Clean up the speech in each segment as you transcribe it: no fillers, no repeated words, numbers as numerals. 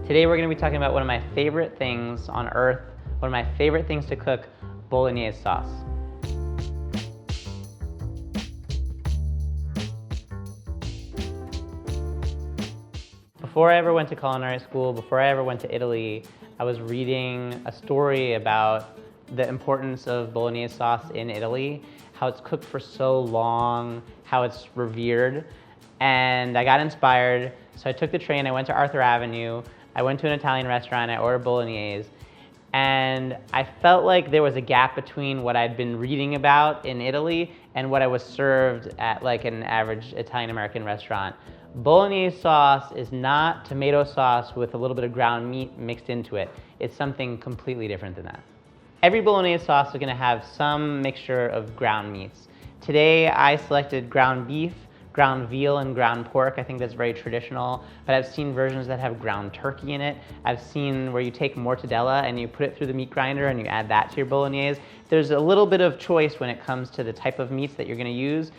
Today we're going to be talking about one of my favorite things on earth, one of my favorite things to cook, Bolognese sauce. Before I ever went to culinary school, before I ever went to Italy, I was reading a story about the importance of Bolognese sauce in Italy, how it's cooked for so long, how it's revered, and I got inspired. So I took the train, I went to Arthur Avenue, I went to an Italian restaurant, I ordered Bolognese, and I felt like there was a gap between what I'd been reading about in Italy and what I was served at like an average Italian-American restaurant. Bolognese sauce is not tomato sauce with a little bit of ground meat mixed into it. It's something completely different than that. Every Bolognese sauce is gonna have some mixture of ground meats. Today I selected ground beef, ground veal, and ground pork. I think that's very traditional, but I've seen versions that have ground turkey in it. I've seen where you take mortadella and you put it through the meat grinder and you add that to your Bolognese. There's a little bit of choice when it comes to the type of meats that you're gonna use,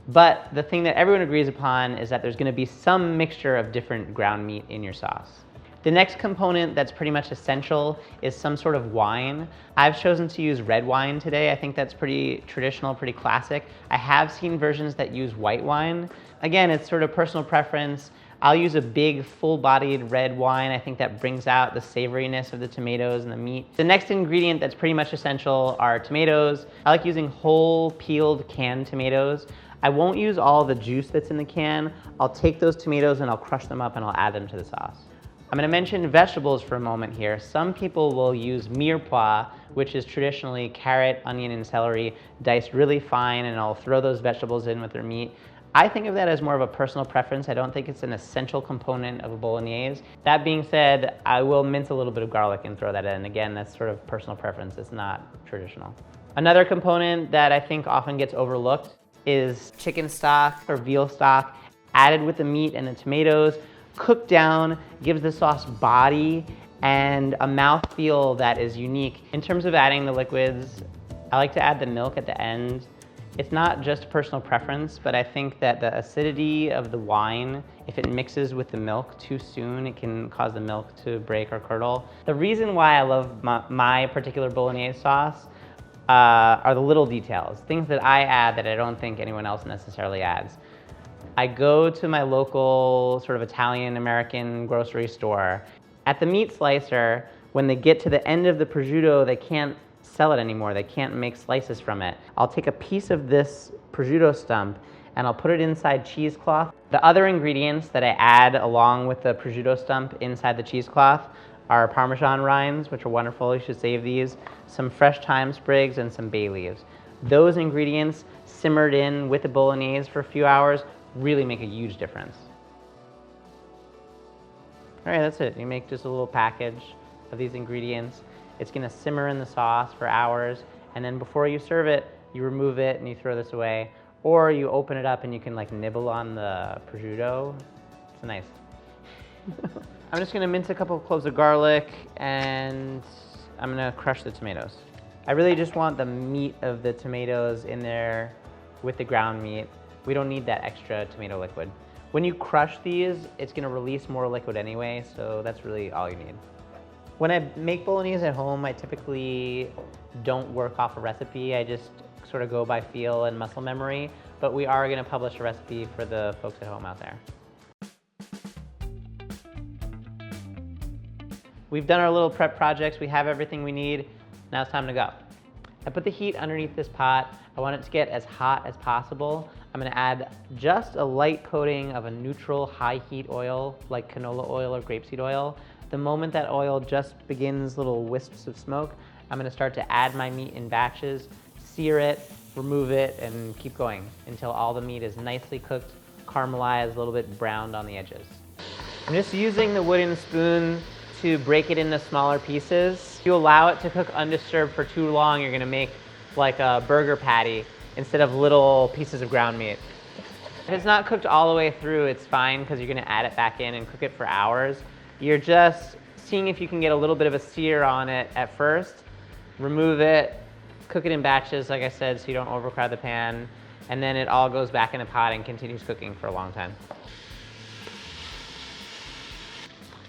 but the thing that everyone agrees upon is that there's gonna be some mixture of different ground meat in your sauce. The next component that's pretty much essential is some sort of wine. I've chosen to use red wine today. I think that's pretty traditional, pretty classic. I have seen versions that use white wine. Again, it's sort of personal preference. I'll use a big, full-bodied red wine. I think that brings out the savoriness of the tomatoes and the meat. The next ingredient that's pretty much essential are tomatoes. I like using whole, peeled, canned tomatoes. I won't use all the juice that's in the can. I'll take those tomatoes and I'll crush them up and I'll add them to the sauce. I'm going to mention vegetables for a moment here. Some people will use mirepoix, which is traditionally carrot, onion, and celery diced really fine, and I'll throw those vegetables in with their meat. I think of that as more of a personal preference. I don't think it's an essential component of a Bolognese. That being said, I will mince a little bit of garlic and throw that in. Again, that's sort of personal preference. It's not traditional. Another component that I think often gets overlooked is chicken stock or veal stock added with the meat and the tomatoes. Cooked down, gives the sauce body and a mouthfeel that is unique. In terms of adding the liquids, I like to add the milk at the end. It's not just personal preference, but I think that the acidity of the wine, if it mixes with the milk too soon, it can cause the milk to break or curdle. The reason why I love my particular Bolognese sauce are the little details, things that I add that I don't think anyone else necessarily adds. I go to my local sort of Italian-American grocery store. At the meat slicer, when they get to the end of the prosciutto, they can't sell it anymore. They can't make slices from it. I'll take a piece of this prosciutto stump and I'll put it inside cheesecloth. The other ingredients that I add along with the prosciutto stump inside the cheesecloth are Parmesan rinds, which are wonderful. You should save these, some fresh thyme sprigs, and some bay leaves. Those ingredients simmered in with the Bolognese for a few hours really make a huge difference. All right, that's it. You make just a little package of these ingredients. It's gonna simmer in the sauce for hours, and then before you serve it, you remove it and you throw this away, or you open it up and you can like nibble on the prosciutto. It's nice. I'm just gonna mince a couple of cloves of garlic and I'm gonna crush the tomatoes. I really just want the meat of the tomatoes in there with the ground meat. We don't need that extra tomato liquid. When you crush these, it's gonna release more liquid anyway, so that's really all you need. When I make Bolognese at home, I typically don't work off a recipe. I just sort of go by feel and muscle memory, but we are gonna publish a recipe for the folks at home out there. We've done our little prep projects. We have everything we need. Now it's time to go. I put the heat underneath this pot. I want it to get as hot as possible. I'm gonna add just a light coating of a neutral high heat oil like canola oil or grapeseed oil. The moment that oil just begins little wisps of smoke, I'm gonna start to add my meat in batches, sear it, remove it, and keep going until all the meat is nicely cooked, caramelized, a little bit browned on the edges. I'm just using the wooden spoon to break it into smaller pieces. If you allow it to cook undisturbed for too long, you're gonna make like a burger patty instead of little pieces of ground meat. If it's not cooked all the way through, it's fine because you're gonna add it back in and cook it for hours. You're just seeing if you can get a little bit of a sear on it at first, remove it, cook it in batches, like I said, so you don't overcrowd the pan, and then it all goes back in a pot and continues cooking for a long time.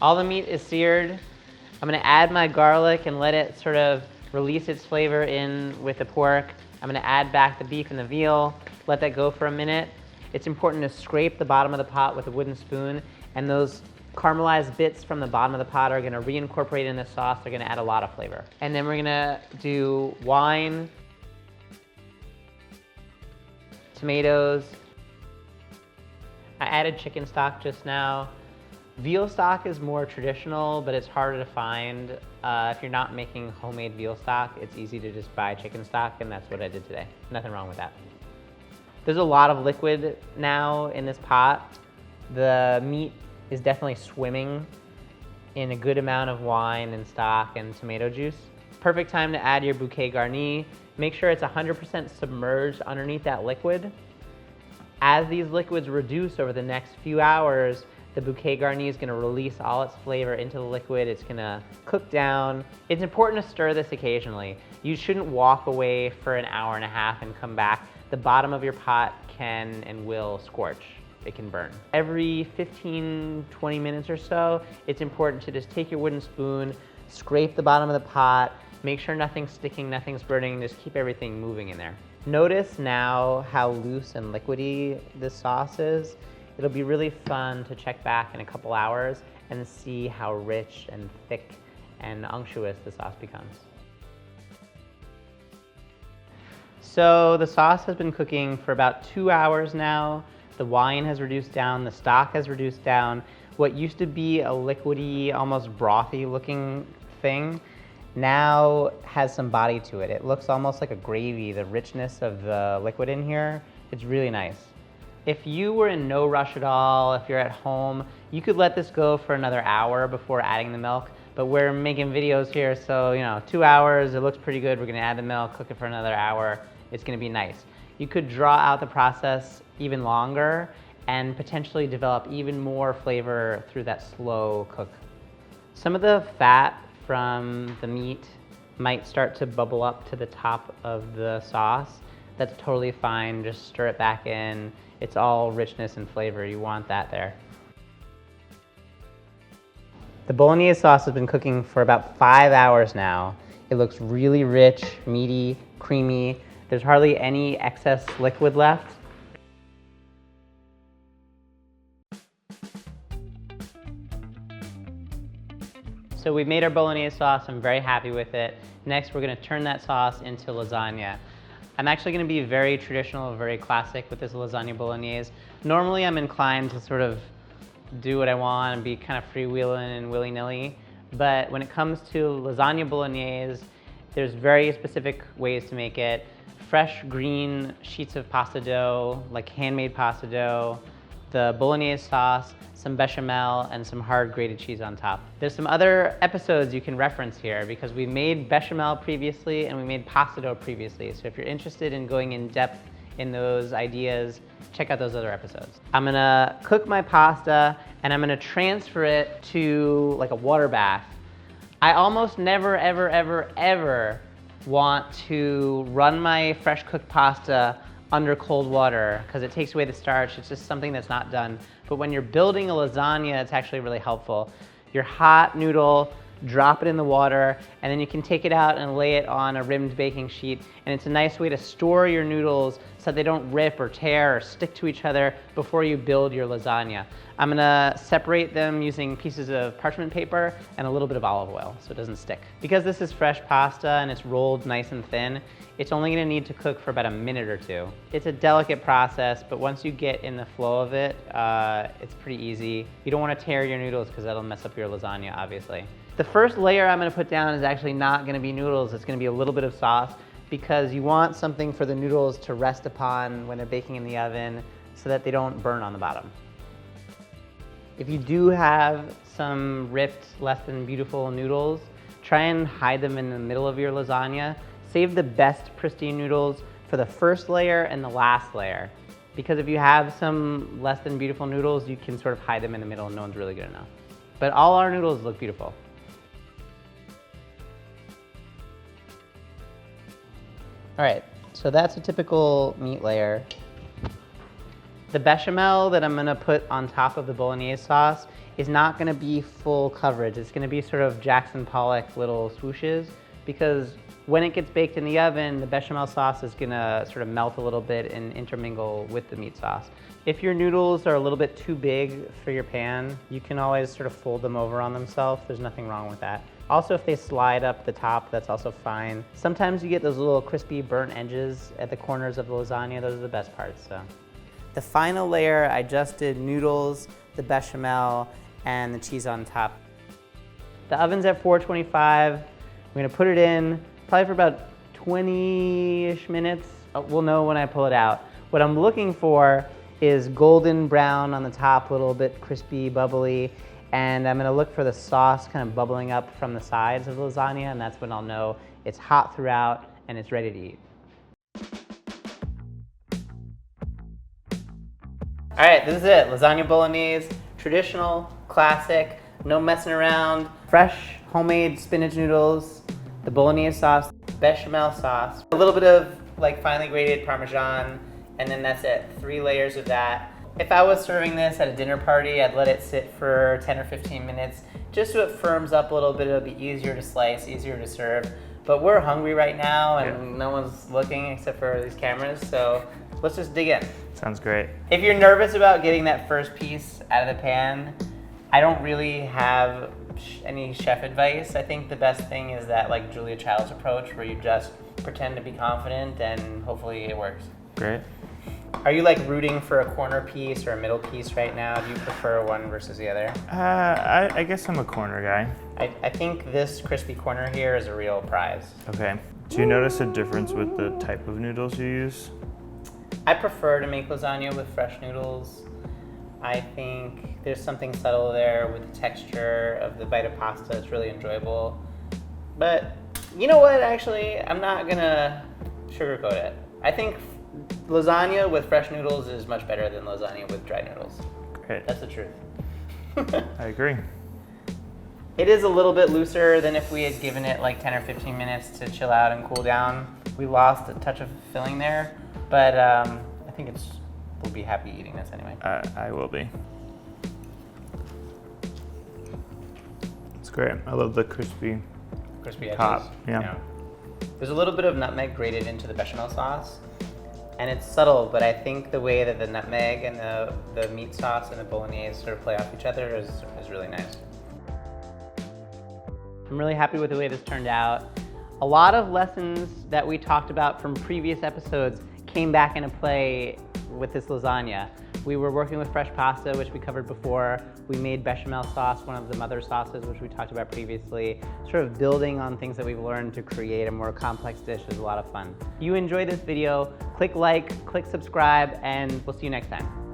All the meat is seared. I'm gonna add my garlic and let it sort of release its flavor in with the pork. I'm gonna add back the beef and the veal, let that go for a minute. It's important to scrape the bottom of the pot with a wooden spoon, and those caramelized bits from the bottom of the pot are gonna reincorporate in the sauce. They're gonna add a lot of flavor. And then we're gonna do wine, tomatoes. I added chicken stock just now. Veal stock is more traditional, but it's harder to find. If you're not making homemade veal stock, it's easy to just buy chicken stock, and that's what I did today. Nothing wrong with that. There's a lot of liquid now in this pot. The meat is definitely swimming in a good amount of wine and stock and tomato juice. Perfect time to add your bouquet garni. Make sure it's 100% submerged underneath that liquid. As these liquids reduce over the next few hours, the bouquet garni is gonna release all its flavor into the liquid. It's gonna cook down. It's important to stir this occasionally. You shouldn't walk away for an hour and a half and come back. The bottom of your pot can and will scorch. It can burn. Every 15, 20 minutes or so, it's important to just take your wooden spoon, scrape the bottom of the pot, make sure nothing's sticking, nothing's burning, just keep everything moving in there. Notice now how loose and liquidy this sauce is. It'll be really fun to check back in a couple hours and see how rich and thick and unctuous the sauce becomes. So the sauce has been cooking for about 2 hours now. The wine has reduced down, the stock has reduced down. What used to be a liquidy, almost brothy looking thing now has some body to it. It looks almost like a gravy, the richness of the liquid in here. It's really nice. If you were in no rush at all, if you're at home, you could let this go for another hour before adding the milk, but we're making videos here, so 2 hours, it looks pretty good. We're gonna add the milk, cook it for another hour. It's gonna be nice. You could draw out the process even longer and potentially develop even more flavor through that slow cook. Some of the fat from the meat might start to bubble up to the top of the sauce. That's totally fine, just stir it back in. It's all richness and flavor, you want that there. The Bolognese sauce has been cooking for about 5 hours now. It looks really rich, meaty, creamy. There's hardly any excess liquid left. So we've made our Bolognese sauce, I'm very happy with it. Next, we're gonna turn that sauce into lasagna. I'm actually gonna be very traditional, very classic with this lasagna bolognese. Normally I'm inclined to sort of do what I want and be kind of freewheeling and willy-nilly. But when it comes to lasagna bolognese, there's very specific ways to make it. Fresh green sheets of pasta dough, like handmade pasta dough, the bolognese sauce, some bechamel, and some hard grated cheese on top. There's some other episodes you can reference here because we made bechamel previously and we made pasta dough previously. So if you're interested in going in depth in those ideas, check out those other episodes. I'm gonna cook my pasta and I'm gonna transfer it to like a water bath. I almost never, ever, ever, ever want to run my fresh cooked pasta under cold water because it takes away the starch. It's just something that's not done. But when you're building a lasagna, it's actually really helpful. Your hot noodle, drop it in the water, and then you can take it out and lay it on a rimmed baking sheet. And it's a nice way to store your noodles so they don't rip or tear or stick to each other before you build your lasagna. I'm gonna separate them using pieces of parchment paper and a little bit of olive oil so it doesn't stick. Because this is fresh pasta and it's rolled nice and thin, it's only gonna need to cook for about a minute or two. It's a delicate process, but once you get in the flow of it, it's pretty easy. You don't wanna tear your noodles because that'll mess up your lasagna, obviously. The first layer I'm gonna put down is actually not gonna be noodles, it's gonna be a little bit of sauce because you want something for the noodles to rest upon when they're baking in the oven so that they don't burn on the bottom. If you do have some ripped, less than beautiful noodles, try and hide them in the middle of your lasagna. Save the best pristine noodles for the first layer and the last layer. Because if you have some less than beautiful noodles, you can sort of hide them in the middle and no one's really gonna know. But all our noodles look beautiful. All right, so that's a typical meat layer. The bechamel that I'm gonna put on top of the bolognese sauce is not gonna be full coverage. It's gonna be sort of Jackson Pollock little swooshes, because when it gets baked in the oven, the bechamel sauce is gonna sort of melt a little bit and intermingle with the meat sauce. If your noodles are a little bit too big for your pan, you can always sort of fold them over on themselves. There's nothing wrong with that. Also, if they slide up the top, that's also fine. Sometimes you get those little crispy burnt edges at the corners of the lasagna. Those are the best parts, so. The final layer, I just did noodles, the bechamel, and the cheese on top. The oven's at 425. I'm gonna put it in probably for about 20-ish minutes. We'll know when I pull it out. What I'm looking for is golden brown on the top, a little bit crispy, bubbly, and I'm gonna look for the sauce kind of bubbling up from the sides of the lasagna, and that's when I'll know it's hot throughout and it's ready to eat. All right, this is it. Lasagna Bolognese, traditional, classic, no messing around. Fresh, homemade spinach noodles, the Bolognese sauce, bechamel sauce, a little bit of like finely grated Parmesan, and then that's it, 3 layers of that. If I was serving this at a dinner party, I'd let it sit for 10 or 15 minutes, just so it firms up a little bit. It'll be easier to slice, easier to serve. But we're hungry right now, and no one's looking except for these cameras, so let's just dig in. Sounds great. If you're nervous about getting that first piece out of the pan, I don't really have any chef advice. I think the best thing is that like Julia Child's approach, where you just pretend to be confident and hopefully it works. Great. Are you like rooting for a corner piece or a middle piece right now? Do you prefer one versus the other? I guess I'm a corner guy. I think this crispy corner here is a real prize. Okay. Do you notice a difference with the type of noodles you use? I prefer to make lasagna with fresh noodles. I think there's something subtle there with the texture of the bite of pasta. It's really enjoyable. But you know what, actually, I'm not gonna sugarcoat it. I think lasagna with fresh noodles is much better than lasagna with dry noodles. Great. That's the truth. I agree. It is a little bit looser than if we had given it like 10 or 15 minutes to chill out and cool down. We lost a touch of filling there, but I think we'll be happy eating this anyway. I will be. It's great. I love the crispy edges. top. Yeah. There's a little bit of nutmeg grated into the bechamel sauce, and it's subtle, but I think the way that the nutmeg and the meat sauce and the bolognese sort of play off each other is really nice. I'm really happy with the way this turned out. A lot of lessons that we talked about from previous episodes came back into play with this lasagna. We were working with fresh pasta, which we covered before. We made bechamel sauce, one of the mother sauces, which we talked about previously. Sort of building on things that we've learned to create a more complex dish is a lot of fun. If you enjoyed this video, click like, click subscribe, and we'll see you next time.